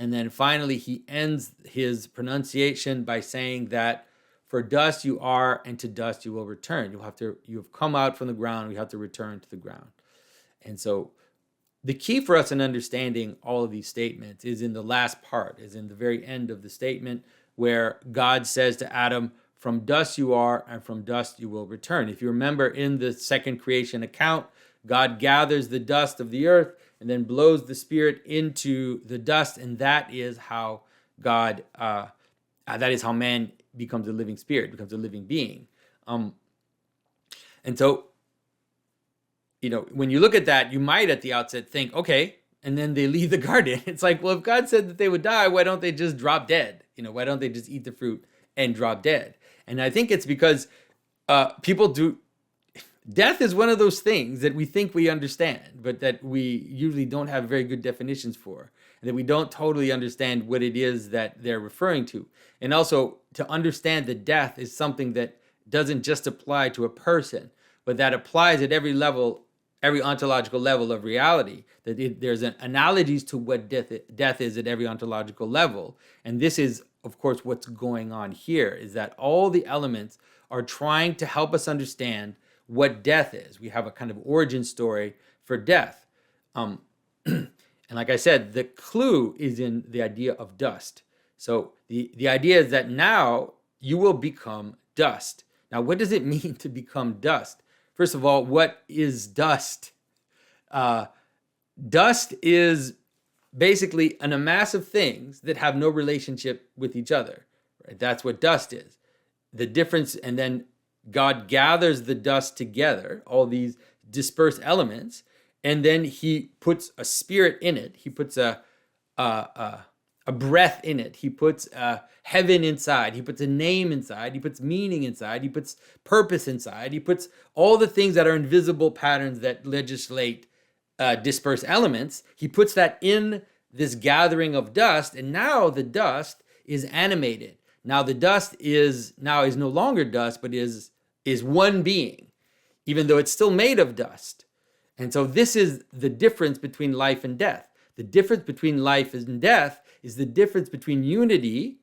And then finally, he ends his pronunciation by saying that for dust you are, and to dust you will return. You have come out from the ground, you have to return to the ground. And so the key for us in understanding all of these statements is in the last part, is in the very end of the statement, where God says to Adam, from dust you are, and from dust you will return. If you remember in the second creation account, God gathers the dust of the earth and then blows the spirit into the dust, and that is how that is how man becomes a living spirit, becomes a living being. And so, when you look at that, you might at the outset think, okay, and then they leave the garden. It's like, well, if God said that they would die, why don't they just drop dead? Why don't they just eat the fruit and drop dead? And I think it's because people do. Death is one of those things that we think we understand, but that we usually don't have very good definitions for, and that we don't totally understand what it is that they're referring to. And also, to understand that death is something that doesn't just apply to a person, but that applies at every level, every ontological level of reality. There's analogies to what death is at every ontological level. And this is, of course, what's going on here, is that all the elements are trying to help us understand what death is. We have a kind of origin story for death. And like I said, the clue is in the idea of dust. So the idea is that now you will become dust. Now, what does it mean to become dust? First of all, what is dust? Dust is basically an amass of things that have no relationship with each other. Right? That's what dust is. The difference, and then God gathers the dust together, all these dispersed elements, and then he puts a spirit in it. He puts a breath in it. He puts heaven inside. He puts a name inside. He puts meaning inside. He puts purpose inside. He puts all the things that are invisible patterns that legislate dispersed elements. He puts that in this gathering of dust, and now the dust is animated. Now the dust is no longer dust, but is one being, even though it's still made of dust. And so this is the difference between life and death. The difference between life and death is the difference between unity,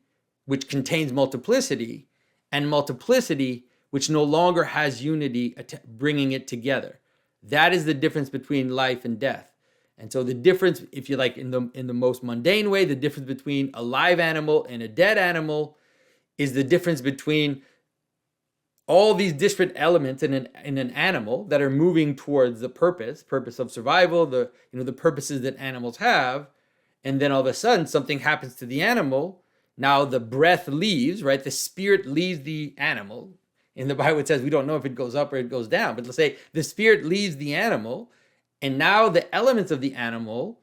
which contains multiplicity, and multiplicity, which no longer has unity, bringing it together. That is the difference between life and death. And so the difference, if you like, in the most mundane way, the difference between a live animal and a dead animal is the difference between all these different elements in an animal that are moving towards the purpose of survival, the purposes that animals have, and then all of a sudden something happens to the animal. Now the breath leaves, right? The spirit leaves the animal. In the Bible it says we don't know if it goes up or it goes down, but let's say the spirit leaves the animal, and now the elements of the animal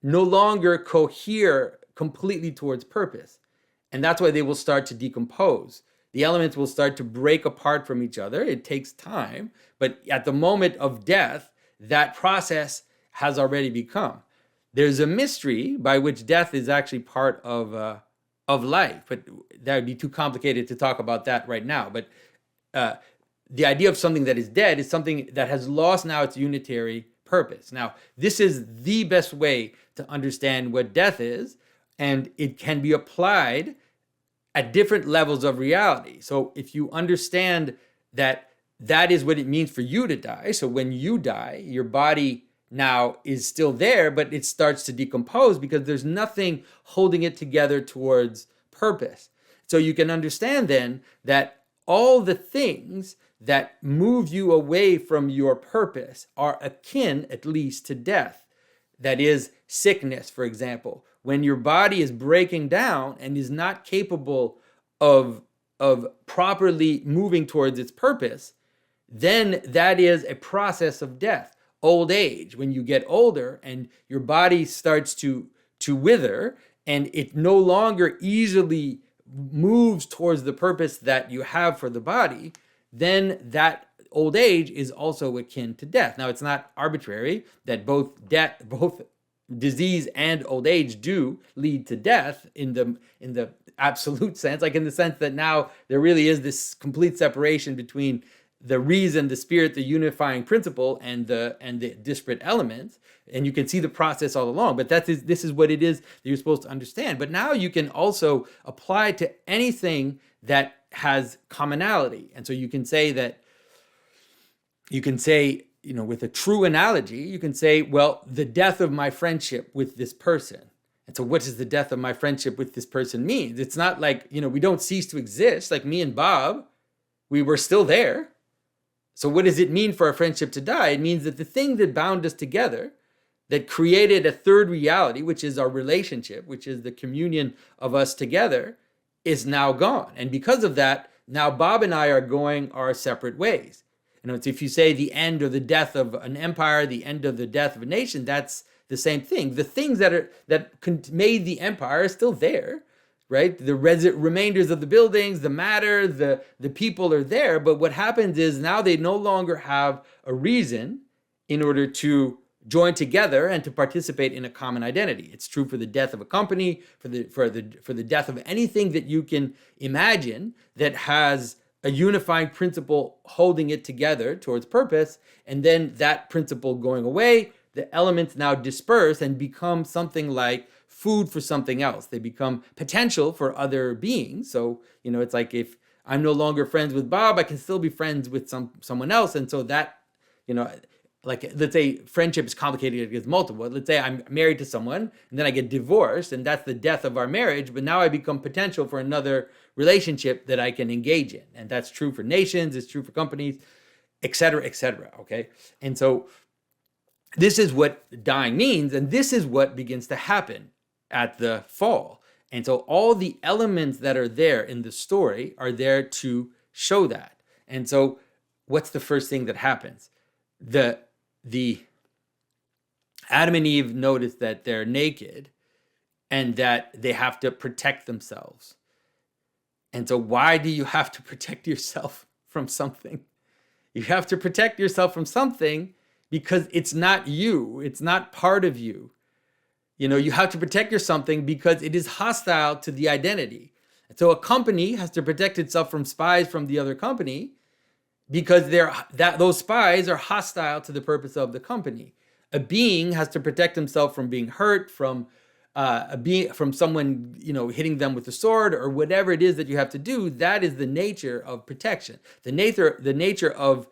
no longer cohere completely towards purpose. And that's why they will start to decompose. The elements will start to break apart from each other. It takes time, but at the moment of death, that process has already become. There's a mystery by which death is actually part of life, but that would be too complicated to talk about that right now. But the idea of something that is dead is something that has lost now its unitary purpose. Now, this is the best way to understand what death is, and it can be applied at different levels of reality. So if you understand that that is what it means for you to die, so when you die, your body now is still there, but it starts to decompose because there's nothing holding it together towards purpose. So you can understand then that all the things that move you away from your purpose are akin, at least, to death. That is sickness, for example. When your body is breaking down and is not capable of properly moving towards its purpose, then that is a process of death. Old age, when you get older and your body starts to wither and it no longer easily moves towards the purpose that you have for the body, then that old age is also akin to death. Now, it's not arbitrary that both disease and old age do lead to death in the absolute sense, like in the sense that now there really is this complete separation between the reason, the spirit, the unifying principle, and the disparate elements. And you can see the process all along. But this is what it is that you're supposed to understand. But now you can also apply it to anything that has commonality. And so you can say, with a true analogy, you can say, well, the death of my friendship with this person. And so what does the death of my friendship with this person mean? It's not like, we don't cease to exist. Like me and Bob, we were still there. So what does it mean for our friendship to die? It means that the thing that bound us together, that created a third reality, which is our relationship, which is the communion of us together, is now gone. And because of that, now Bob and I are going our separate ways. It's if you say the end or the death of an empire, the end of the death of a nation, that's the same thing. The things that made the empire are still there, right? The remainders of the buildings, the matter, the people are there. But what happens is now they no longer have a reason in order to join together and to participate in a common identity. It's true for the death of a company, for the death of anything that you can imagine that has a unifying principle holding it together towards purpose, and then that principle going away, the elements now disperse and become something like food for something else. They become potential for other beings. So, it's like if I'm no longer friends with Bob, I can still be friends with someone else. And so that, like let's say friendship is complicated because multiple. Let's say I'm married to someone and then I get divorced, and that's the death of our marriage, but now I become potential for another relationship that I can engage in. And that's true for nations, it's true for companies, et cetera, okay? And so this is what dying means, and this is what begins to happen at the fall. And so all the elements that are there in the story are there to show that. And so what's the first thing that happens? The Adam and Eve notice that they're naked and that they have to protect themselves. And so why do you have to protect yourself from something? You have to protect yourself from something because it's not you. It's not part of you. You have to protect your something because it is hostile to the identity. And so a company has to protect itself from spies from the other company because those spies are hostile to the purpose of the company. A being has to protect himself from being hurt, from someone hitting them with a sword or whatever it is that you have to do. That is the nature of protection. The nature of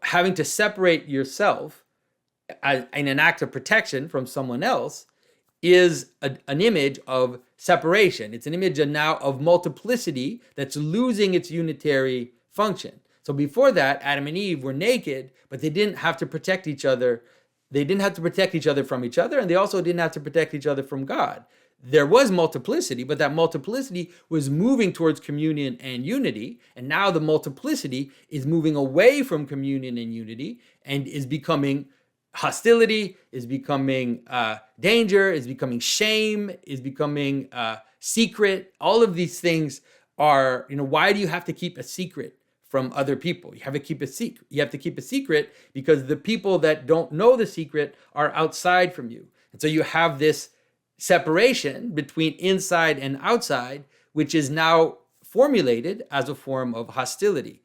having to separate yourself in an act of protection from someone else is an image of separation. It's an image now of multiplicity that's losing its unitary function. So before that, Adam and Eve were naked, but they didn't have to protect each other. They didn't have to protect each other from each other, and they also didn't have to protect each other from God. There was multiplicity, but that multiplicity was moving towards communion and unity, and now the multiplicity is moving away from communion and unity and is becoming hostility, is becoming danger, is becoming shame, is becoming secret. All of these things are, why do you have to keep a secret from other people? You have to keep a secret. You have to keep a secret because the people that don't know the secret are outside from you. And so you have this separation between inside and outside, which is now formulated as a form of hostility.